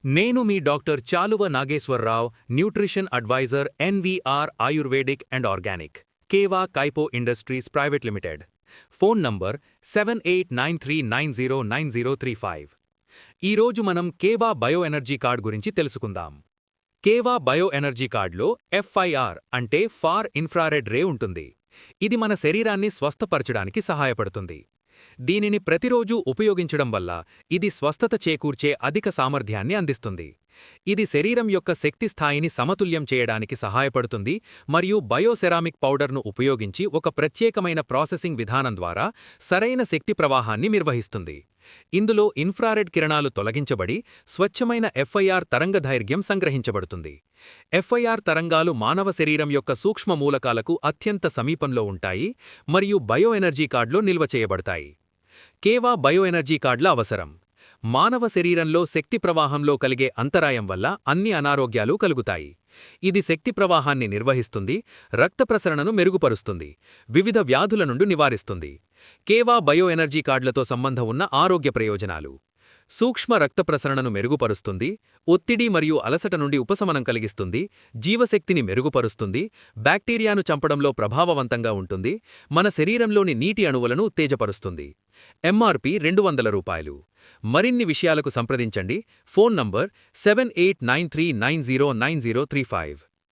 నేను మీ డాక్టర్ చాలువ Nageswararao, nutrition adviser NVR ayurvedic and organic, Keva Kaipo industries private limited. Phone number 7893909035. ఈరోజు మనం కేవా బయో ఎనర్జీ కార్డ్ గురించి తెలుసుకుందాం. కేవా బయో ఎనర్జీ కార్డ్లో FIR అంటే ఫార్ ఇన్ఫ్రారెడ్ రే ఉంటుంది. ఇది మన శరీరాన్ని స్వస్థపరచడానికి సహాయపడుతుంది. దీనిని ప్రతిరోజూ ఉపయోగించడం వల్ల ఇది స్వస్థత చేకూర్చే అధిక సామర్థ్యాన్ని అందిస్తుంది. ఇది శరీరం యొక్క శక్తి స్థాయిని సమతుల్యం చేయడానికి సహాయపడుతుంది మరియు బయోసెరామిక్ పౌడర్ను ఉపయోగించి ఒక ప్రత్యేకమైన ప్రాసెసింగ్ విధానం ద్వారా సరైన శక్తి ప్రవాహాన్ని నిర్వహిస్తుంది. ఇందులో ఇన్ఫ్రారెడ్ కిరణాలు తొలగించబడి స్వచ్ఛమైన FIR తరంగదైర్ఘ్యం సంగ్రహించబడుతుంది. FIR తరంగాలు మానవ శరీరం యొక్క సూక్ష్మ మూలకాలకు అత్యంత సమీపంలో ఉంటాయి మరియు బయో ఎనర్జీ కార్డ్లో నిల్వ చేయబడతాయి. కేవా బయో ఎనర్జీ కార్డ్ల అవసరం. మానవ శరీరంలో శక్తి ప్రవాహంలో కలిగే అంతరాయం వల్ల అన్ని అనారోగ్యాలు కలుగుతాయి. ఇది శక్తి ప్రవాహాన్ని నిర్వహిస్తుంది, రక్త ప్రసరణను మెరుగుపరుస్తుంది, వివిధ వ్యాధుల నుండి నివారిస్తుంది. కేవా బయో ఎనర్జీ కార్డులతో సంబంధం ఉన్న ఆరోగ్య ప్రయోజనాలు: సూక్ష్మ రక్త ప్రసరణను మెరుగుపరుస్తుంది, ఒత్తిడి మరియు అలసట నుండి ఉపశమనం కలిగిస్తుంది, జీవశక్తిని మెరుగుపరుస్తుంది, బ్యాక్టీరియాను చంపడంలో ప్రభావవంతంగా ఉంటుంది, మన శరీరంలోని నీటి అణువులను ఉత్తేజపరుస్తుంది. MRP ₹200. మరిన్ని విషయాలకు సంప్రదించండి. Phone number 7893909035.